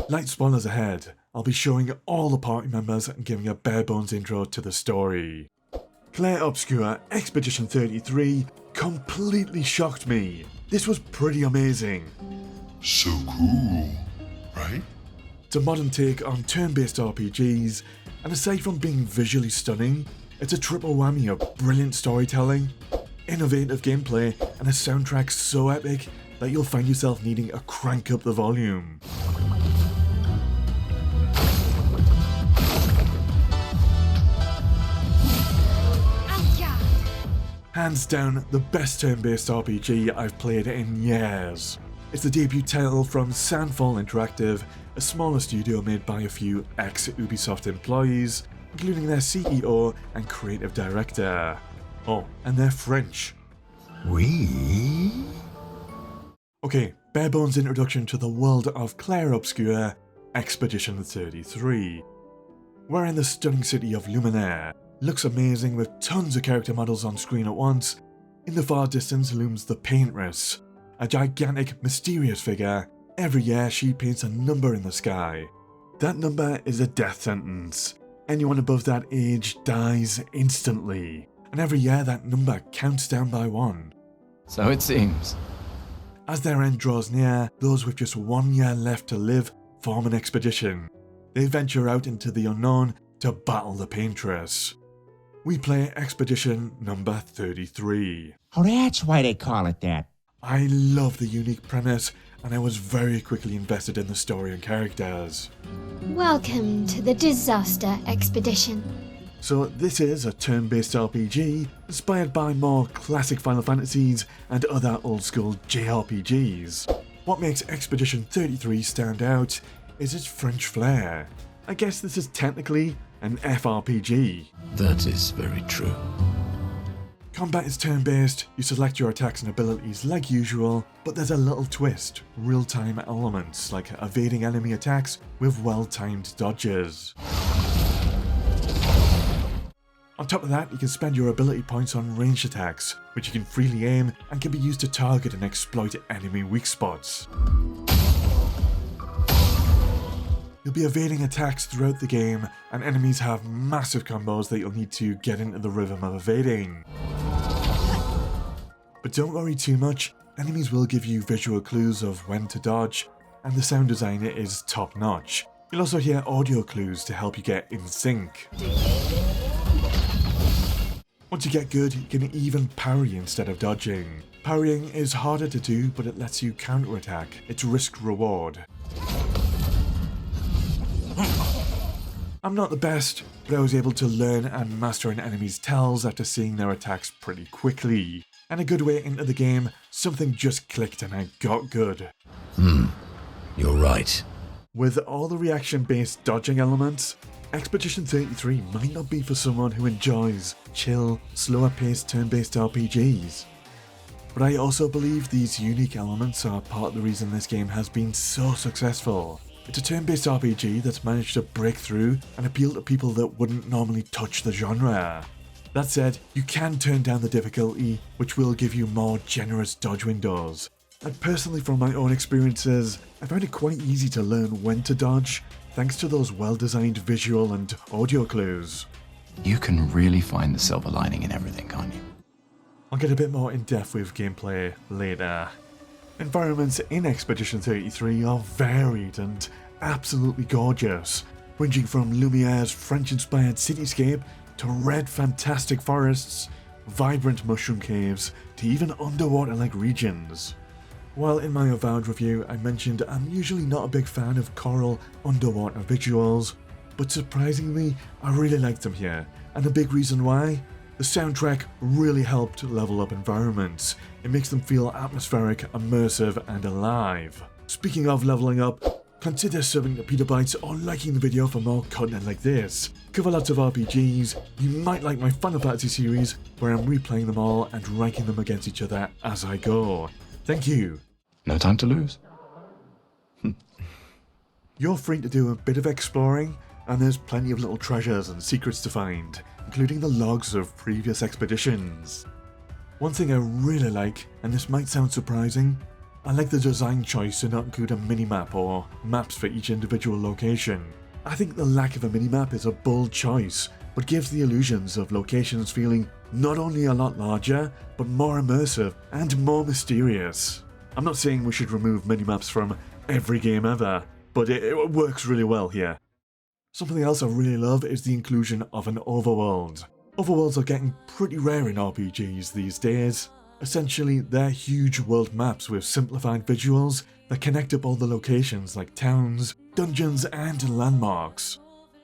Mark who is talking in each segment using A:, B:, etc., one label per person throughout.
A: Light spoilers ahead, I'll be showing all the party members and giving a bare bones intro to the story. Clair Obscur Expedition 33 completely shocked me. This was pretty amazing.
B: So cool, right?
A: It's a modern take on turn-based RPGs, and aside from being visually stunning, it's a triple whammy of brilliant storytelling, innovative gameplay, and a soundtrack so epic that you'll find yourself needing to crank up the volume. Hands down, the best turn-based RPG I've played in years. It's the debut title from Sandfall Interactive, a smaller studio made by a few ex-Ubisoft employees, including their CEO and creative director. Oh, and they're French.
B: Oui?
A: Okay, bare bones introduction to the world of Clair Obscur, Expedition 33. We're in the stunning city of Luminas. Looks amazing with tons of character models on screen at once. In the far distance looms the Paintress, a gigantic, mysterious figure. Every year she paints a number in the sky. That number is a death sentence. Anyone above that age dies instantly. And every year that number counts down by 1.
C: So it seems.
A: As their end draws near, those with just 1 year left to live form an expedition. They venture out into the unknown to battle the Paintress. We play Expedition number 33.
D: Oh, that's why they call it that.
A: I love the unique premise, and I was very quickly invested in the story and characters.
E: Welcome to the Disaster Expedition.
A: So this is a turn-based RPG inspired by more classic Final Fantasies and other old-school JRPGs. What makes Expedition 33 stand out is its French flair. I guess this is technically an FRPG.
C: That is very true.
A: Combat is turn-based, you select your attacks and abilities like usual, but there's a little twist, real-time elements like evading enemy attacks with well-timed dodges. On top of that, you can spend your ability points on ranged attacks, which you can freely aim and can be used to target and exploit enemy weak spots. You'll be evading attacks throughout the game, and enemies have massive combos that you'll need to get into the rhythm of evading. But don't worry too much, enemies will give you visual clues of when to dodge, and the sound design is top notch. You'll also hear audio clues to help you get in sync. Once you get good, you can even parry instead of dodging. Parrying is harder to do, but it lets you counterattack. It's risk-reward. I'm not the best, but I was able to learn and master an enemy's tells after seeing their attacks pretty quickly. And a good way into the game, something just clicked and I got good.
C: You're right.
A: With all the reaction-based dodging elements, Expedition 33 might not be for someone who enjoys chill, slower-paced turn-based RPGs. But I also believe these unique elements are part of the reason this game has been so successful. It's a turn-based RPG that's managed to break through and appeal to people that wouldn't normally touch the genre. That said, you can turn down the difficulty, which will give you more generous dodge windows. And personally, from my own experiences, I found it quite easy to learn when to dodge, thanks to those well-designed visual and audio clues.
C: You can really find the silver lining in everything, can't you?
A: I'll get a bit more in-depth with gameplay later. Environments in Expedition 33 are varied and absolutely gorgeous, ranging from Lumière's French-inspired cityscape to red fantastic forests, vibrant mushroom caves, to even underwater-like regions. While in my Avowed review I mentioned I'm usually not a big fan of coral underwater visuals, but surprisingly I really liked them here, and a big reason why? The soundtrack really helped level up environments. It makes them feel atmospheric, immersive, and alive. Speaking of leveling up, consider subbing to Bytes or liking the video for more content like this. Cover lots of RPGs, you might like my Final Fantasy series, where I'm replaying them all and ranking them against each other as I go. Thank you.
C: No time to lose.
A: You're free to do a bit of exploring, and there's plenty of little treasures and secrets to find, including the logs of previous expeditions. One thing I really like, and this might sound surprising, I like the design choice to not include a minimap or maps for each individual location. I think the lack of a minimap is a bold choice, but gives the illusions of locations feeling not only a lot larger, but more immersive and more mysterious. I'm not saying we should remove minimaps from every game ever, but it works really well here. Something else I really love is the inclusion of an overworld. Overworlds are getting pretty rare in RPGs these days. Essentially, they're huge world maps with simplified visuals that connect up all the locations like towns, dungeons, and landmarks.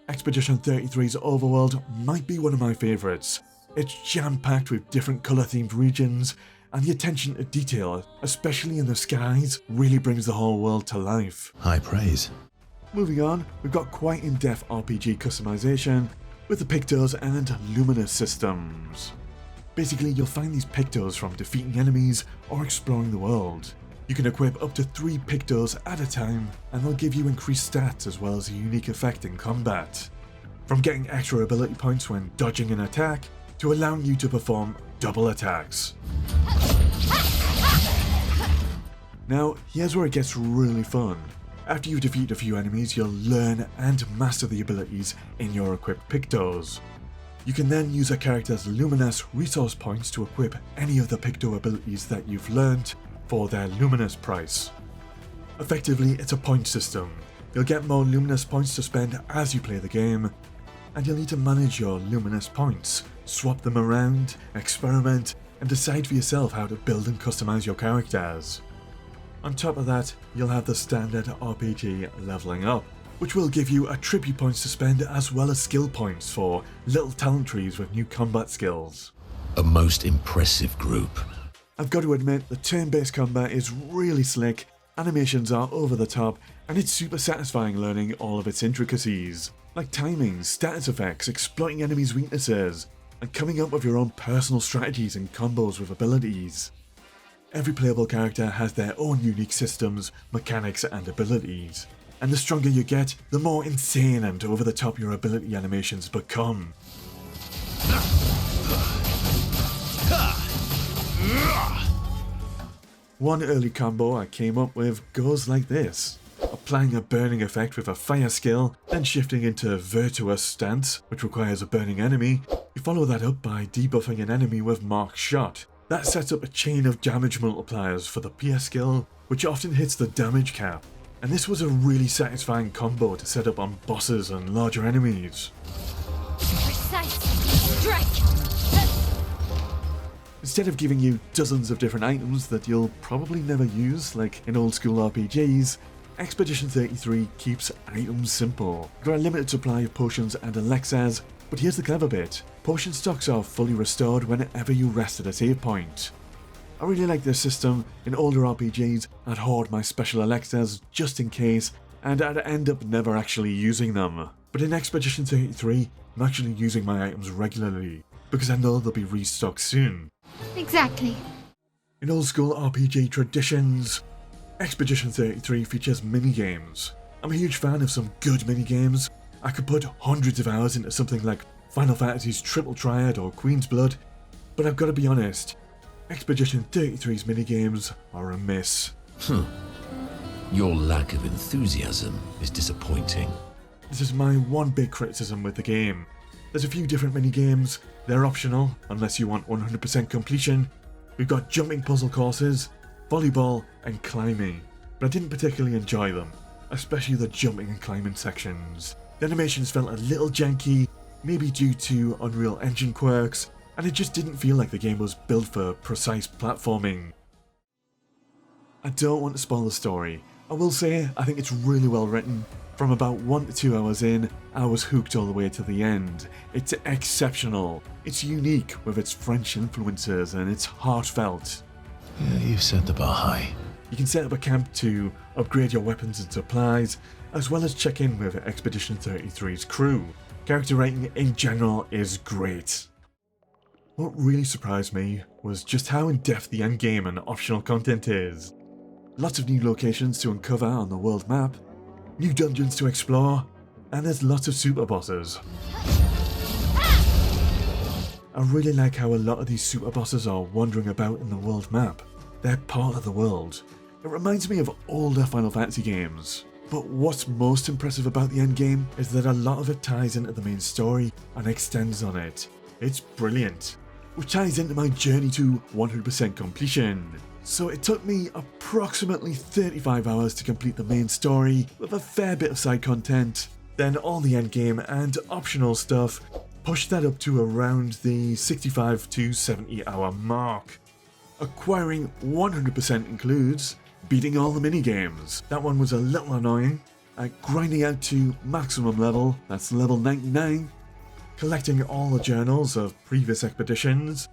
A: Expedition 33's Overworld might be one of my favourites. It's jam-packed with different colour-themed regions, and the attention to detail, especially in the skies, really brings the whole world to life.
B: High praise.
A: Moving on, we've got quite in-depth RPG customization with the Pictos and Luminas systems. Basically, you'll find these Pictos from defeating enemies or exploring the world. You can equip up to 3 Pictos at a time, and they'll give you increased stats as well as a unique effect in combat. From getting extra ability points when dodging an attack, to allowing you to perform double attacks. Now, here's where it gets really fun. After you've defeated a few enemies, you'll learn and master the abilities in your equipped Pictos. You can then use a character's Luminas resource points to equip any of the Picto abilities that you've learned for their Luminas price. Effectively, it's a point system. You'll get more Luminas points to spend as you play the game, and you'll need to manage your Luminas points, swap them around, experiment, and decide for yourself how to build and customize your characters. On top of that, you'll have the standard RPG leveling up, which will give you attribute points to spend as well as skill points for little talent trees with new combat skills.
B: A most impressive group.
A: I've got to admit, the turn-based combat is really slick, animations are over the top, and it's super satisfying learning all of its intricacies, like timing, status effects, exploiting enemies' weaknesses, and coming up with your own personal strategies and combos with abilities. Every playable character has their own unique systems, mechanics, and abilities, and the stronger you get, the more insane and over the top your ability animations become. One early combo I came up with goes like this. Applying a burning effect with a fire skill, then shifting into Virtuous stance, which requires a burning enemy. You follow that up by debuffing an enemy with Marked Shot. That sets up a chain of damage multipliers for the Pierce skill, which often hits the damage cap. And this was a really satisfying combo to set up on bosses and larger enemies.
E: Precise strike.
A: Instead of giving you dozens of different items that you'll probably never use, like in old school RPGs, Expedition 33 keeps items simple. There are a limited supply of potions and elixirs, but here's the clever bit. Potion stocks are fully restored whenever you rest at a save point. I really like this system. In older RPGs, I'd hoard my special elixirs just in case, and I'd end up never actually using them. But in Expedition 33, I'm actually using my items regularly, because I know they'll be restocked soon.
E: Exactly.
A: In old school RPG traditions, Expedition 33 features minigames. I'm a huge fan of some good minigames. I could put hundreds of hours into something like Final Fantasy's Triple Triad or Queen's Blood, but I've got to be honest, Expedition 33's minigames are a miss.
B: Your lack of enthusiasm is disappointing.
A: This is my one big criticism with the game. There's a few different minigames, they're optional unless you want 100% completion. We've got jumping puzzle courses, volleyball, and climbing, but I didn't particularly enjoy them, especially the jumping and climbing sections. The animations felt a little janky, maybe due to Unreal Engine quirks, and it just didn't feel like the game was built for precise platforming. I don't want to spoil the story. I will say I think it's really well written. From about 1 to 2 hours in, I was hooked all the way to the end. It's exceptional. It's unique with its French influences and it's heartfelt.
B: Yeah, you've set the bar high.
A: You can set up a camp to upgrade your weapons and supplies, as well as check in with Expedition 33's crew. Character rating in general is great. What really surprised me was just how in-depth the endgame and optional content is. Lots of new locations to uncover on the world map, new dungeons to explore, and there's lots of super bosses. I really like how a lot of these super bosses are wandering about in the world map. They're part of the world. It reminds me of older Final Fantasy games. But what's most impressive about the endgame is that a lot of it ties into the main story and extends on it. It's brilliant, which ties into my journey to 100% completion. So it took me approximately 35 hours to complete the main story with a fair bit of side content. Then all the endgame and optional stuff pushed that up to around the 65 to 70 hour mark. Acquiring 100% includes beating all the minigames. That one was a little annoying. Grinding out to maximum level, that's level 99. Collecting all the journals of previous expeditions.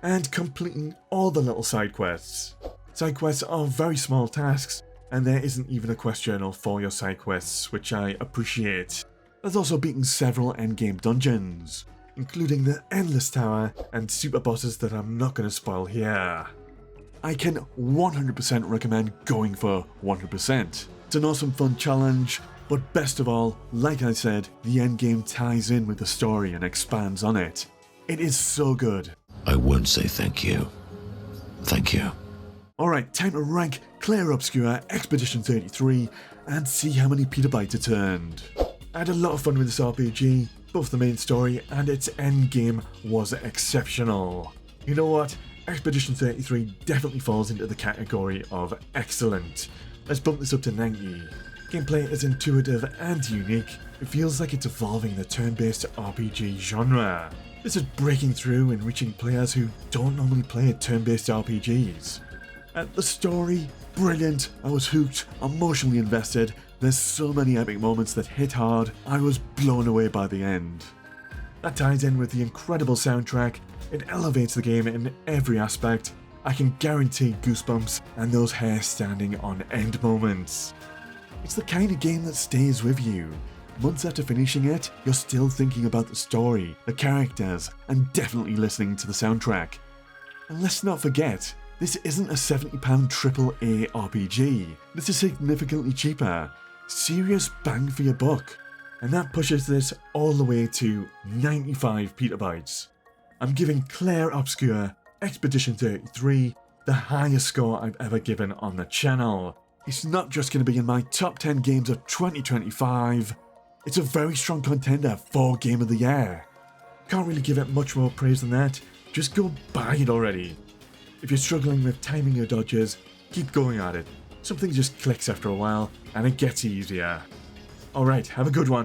A: And completing all the little side quests. Side quests are very small tasks, and there isn't even a quest journal for your side quests, which I appreciate. There's also beaten several endgame dungeons, including the Endless Tower and super bosses that I'm not going to spoil here. I can 100% recommend going for 100%. It's an awesome fun challenge, but best of all, like I said, the endgame ties in with the story and expands on it. It is so good.
B: I won't say thank you. Thank you.
A: Alright, time to rank Clair Obscur Expedition 33 and see how many petabytes it earned. I had a lot of fun with this RPG, both the main story and its endgame was exceptional. You know what? Expedition 33 definitely falls into the category of excellent. Let's bump this up to 90. Gameplay is intuitive and unique. It feels like it's evolving the turn-based RPG genre. This is breaking through and reaching players who don't normally play turn-based RPGs. The story, brilliant. I was hooked, emotionally invested. There's so many epic moments that hit hard. I was blown away by the end. That ties in with the incredible soundtrack. It elevates the game in every aspect. I can guarantee goosebumps and those hair standing on end moments. It's the kind of game that stays with you. Months after finishing it, you're still thinking about the story, the characters, and definitely listening to the soundtrack. And let's not forget, this isn't a £70 AAA RPG. This is significantly cheaper. Serious bang for your buck. And that pushes this all the way to 95 petabytes. I'm giving Clair Obscur Expedition 33 the highest score I've ever given on the channel. It's not just going to be in my top 10 games of 2025, it's a very strong contender for Game of the Year. Can't really give it much more praise than that, just go buy it already. If you're struggling with timing your dodges, keep going at it. Something just clicks after a while and it gets easier. Alright, have a good one.